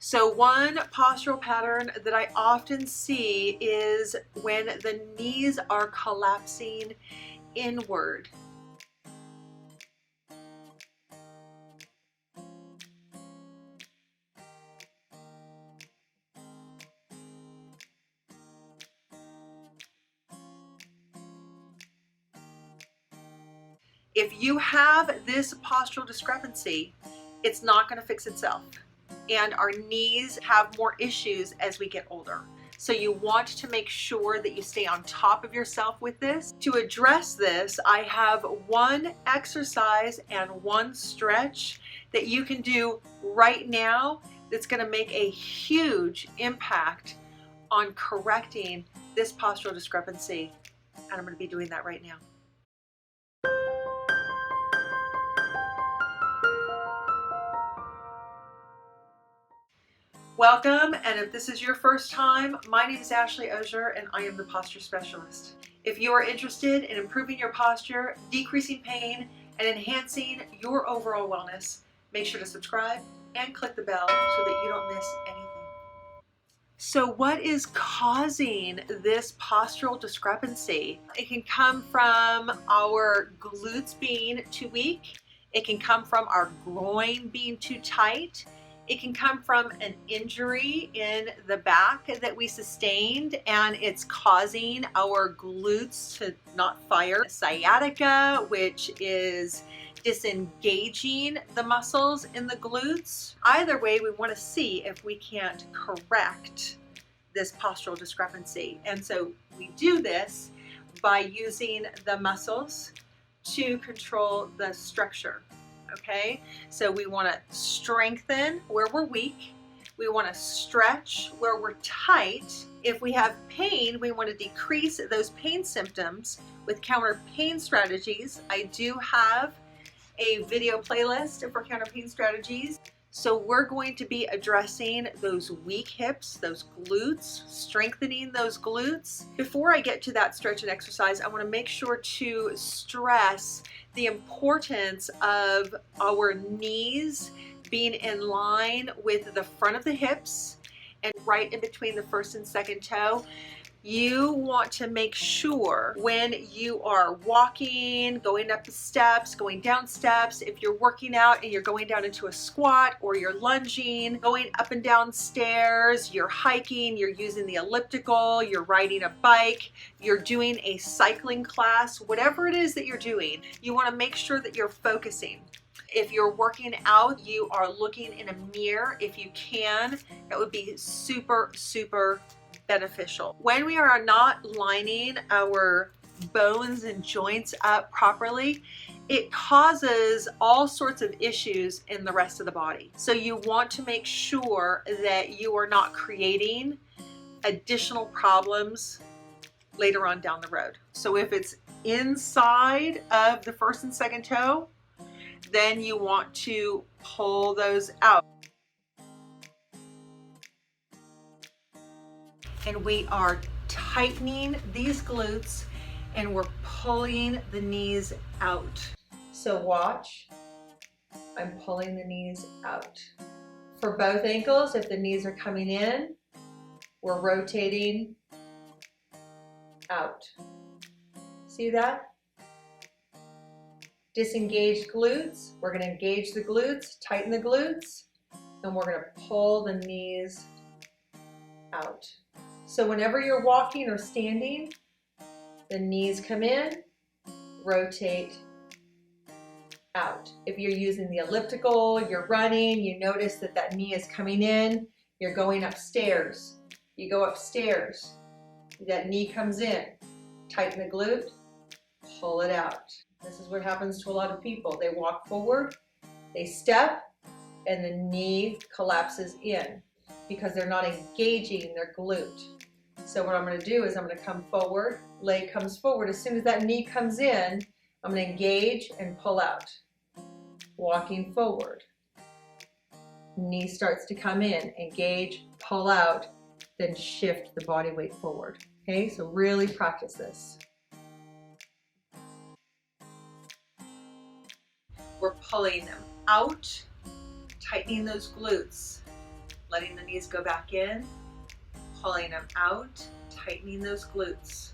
So one postural pattern that I often see is when the knees are collapsing inward. If you have this postural discrepancy, it's not going to fix itself. And our knees have more issues as we get older. So you want to make sure that you stay on top of yourself with this. To address this, I have one exercise and one stretch that you can do right now that's going to make a huge impact on correcting this postural discrepancy. And I'm going to be doing that right now. Welcome, and if this is your first time, my name is Ashley Osier and I am the posture specialist. If you are interested in improving your posture, decreasing pain, and enhancing your overall wellness, make sure to subscribe and click the bell so that you don't miss anything. So what is causing this postural discrepancy? It can come from our glutes being too weak. It can come from our groin being too tight. It can come from an injury in the back that we sustained and it's causing our glutes to not fire. Sciatica, which is disengaging the muscles in the glutes. Either way, we want to see if we can't correct this postural discrepancy. And so we do this by using the muscles to control the structure. Okay, so we want to strengthen where we're weak. We want to stretch where we're tight. If we have pain, we want to decrease those pain symptoms with counter pain strategies. I do have a video playlist for counter pain strategies. So we're going to be addressing those weak hips, those glutes, strengthening those glutes. Before I get to that stretch and exercise, I want to make sure to stress the importance of our knees being in line with the front of the hips and right in between the first and second toe. You want to make sure when you are walking, going up the steps, going down steps, if you're working out and you're going down into a squat or you're lunging, going up and down stairs, you're hiking, you're using the elliptical, you're riding a bike, you're doing a cycling class, whatever it is that you're doing, you want to make sure that you're focusing. If you're working out, you are looking in a mirror. If you can, that would be super, super beneficial. When we are not lining our bones and joints up properly, it causes all sorts of issues in the rest of the body. So you want to make sure that you are not creating additional problems later on down the road. So if it's inside of the first and second toe, then you want to pull those out. And we are tightening these glutes and we're pulling the knees out. So watch, I'm pulling the knees out. For both ankles, if the knees are coming in, we're rotating out. See that? Disengaged glutes, we're gonna engage the glutes, tighten the glutes, and we're gonna pull the knees out. So whenever you're walking or standing, the knees come in, rotate out. If you're using the elliptical, you're running, you notice that that knee is coming in, you're going upstairs. You go upstairs, that knee comes in, tighten the glute, pull it out. This is what happens to a lot of people. They walk forward, they step, and the knee collapses in because they're not engaging their glute. So what I'm going to do is I'm going to come forward, leg comes forward. As soon as that knee comes in, I'm going to engage and pull out. Walking forward. Knee starts to come in, engage, pull out, then shift the body weight forward. Okay, so really practice this. We're pulling them out, tightening those glutes. letting the knees go back in, pulling them out, tightening those glutes.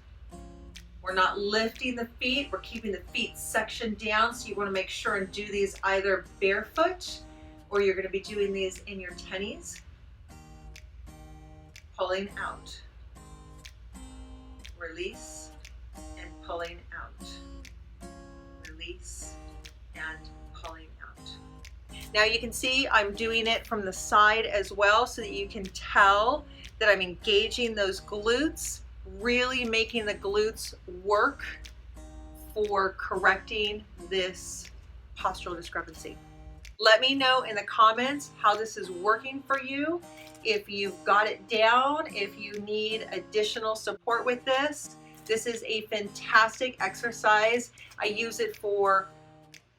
We're not lifting the feet, we're keeping the feet sectioned down, so you want to make sure and do these either barefoot or you're going to be doing these in your tennies. Pulling out, release, and pulling out, release, and pulling out. Now you can see I'm doing it from the side as well so that you can tell that I'm engaging those glutes, really making the glutes work for correcting this postural discrepancy. Let me know in the comments how this is working for you. If you've got it down, if you need additional support with this, this is a fantastic exercise. I use it for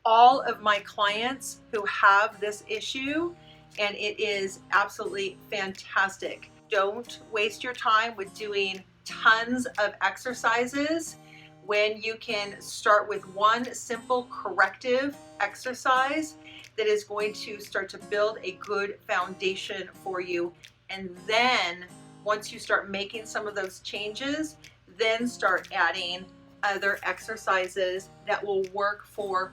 all of my clients who have this issue, and it is absolutely fantastic. Don't waste your time with doing tons of exercises when you can start with one simple corrective exercise that is going to start to build a good foundation for you. And then once you start making some of those changes, then start adding other exercises that will work for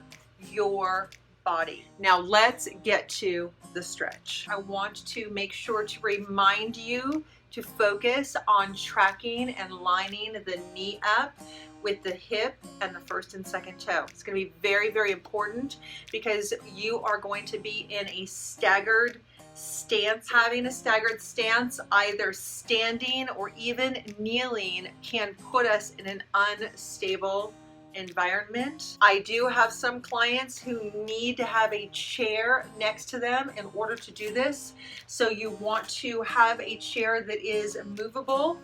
your body. Now let's get to the stretch. I want to make sure to remind you to focus on tracking and lining the knee up with the hip and the first and second toe. It's going to be very, very important because you are going to be in a staggered stance. Having a staggered stance, either standing or even kneeling, can put us in an unstable environment. I do have some clients who need to have a chair next to them in order to do this. So you want to have a chair that is movable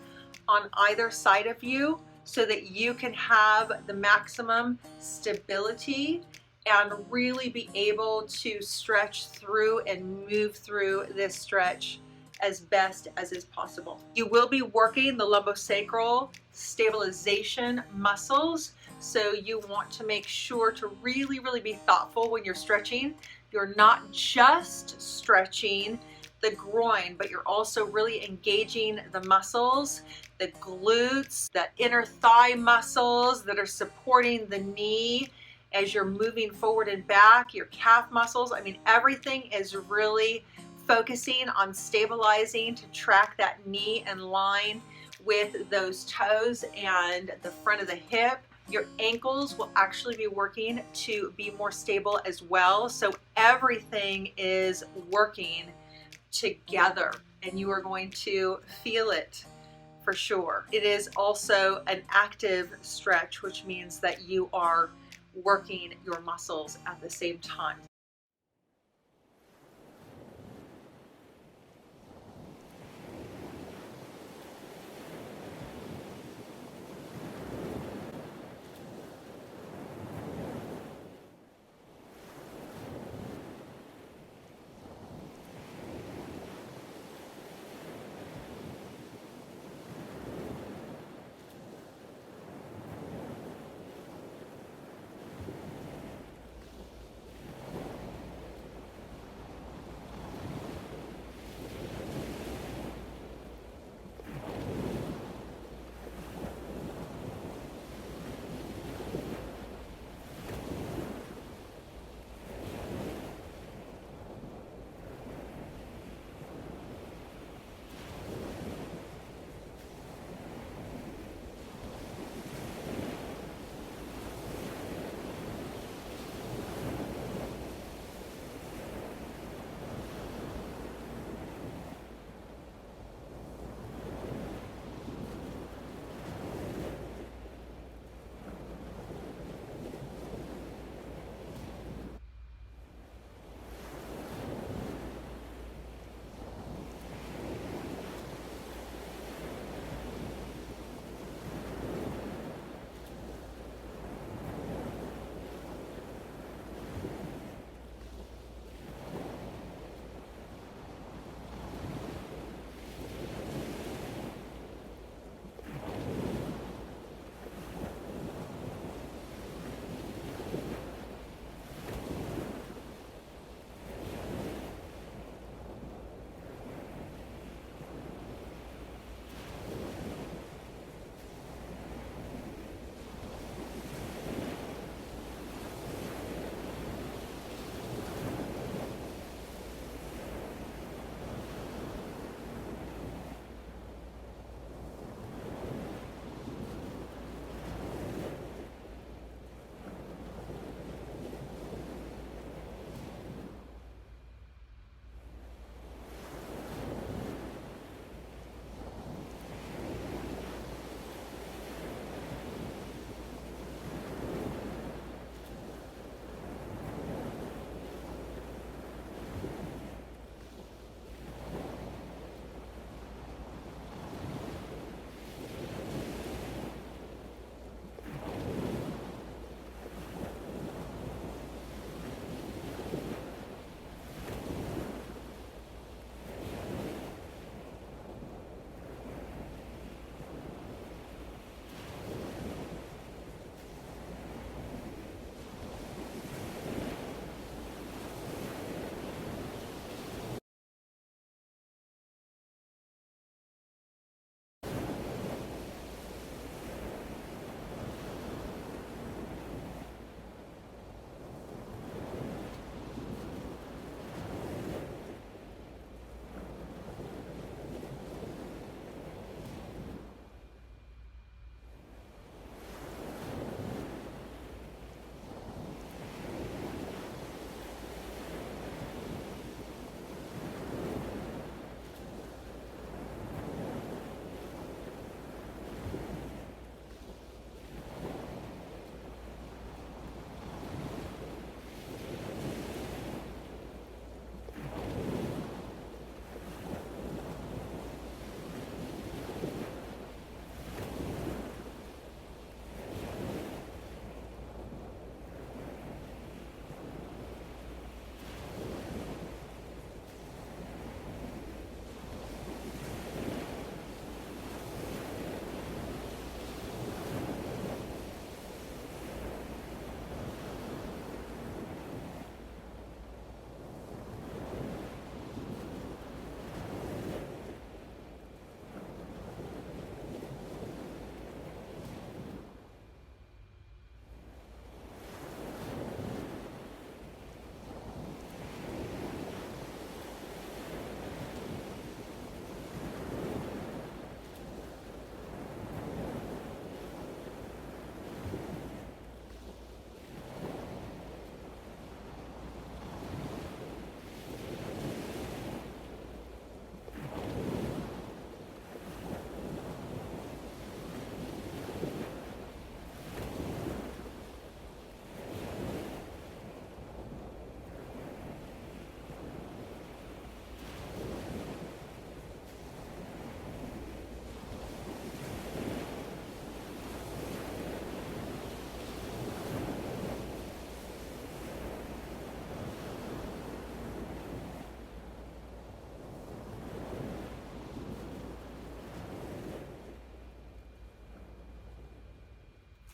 on either side of you so that you can have the maximum stability and really be able to stretch through and move through this stretch as best as is possible. You will be working the lumbosacral stabilization muscles, so you want to make sure to really, really be thoughtful when you're stretching. You're not just stretching the groin, but you're also really engaging the muscles, the glutes, the inner thigh muscles that are supporting the knee as you're moving forward and back, your calf muscles. I mean, everything is really focusing on stabilizing to track that knee and line with those toes and the front of the hip. Your ankles will actually be working to be more stable as well. So everything is working together and you are going to feel it for sure. It is also an active stretch, which means that you are working your muscles at the same time.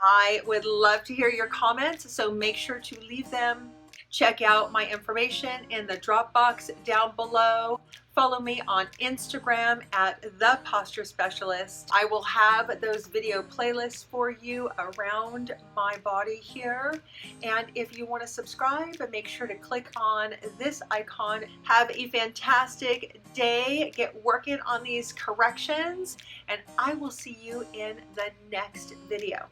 I would love to hear your comments, so make sure to leave them. Check out my information in the drop box down below. Follow me on Instagram at The Posture Specialist. I will have those video playlists for you around my body here. And if you want to subscribe, make sure to click on this icon. Have a fantastic day. Get working on these corrections, and I will see you in the next video.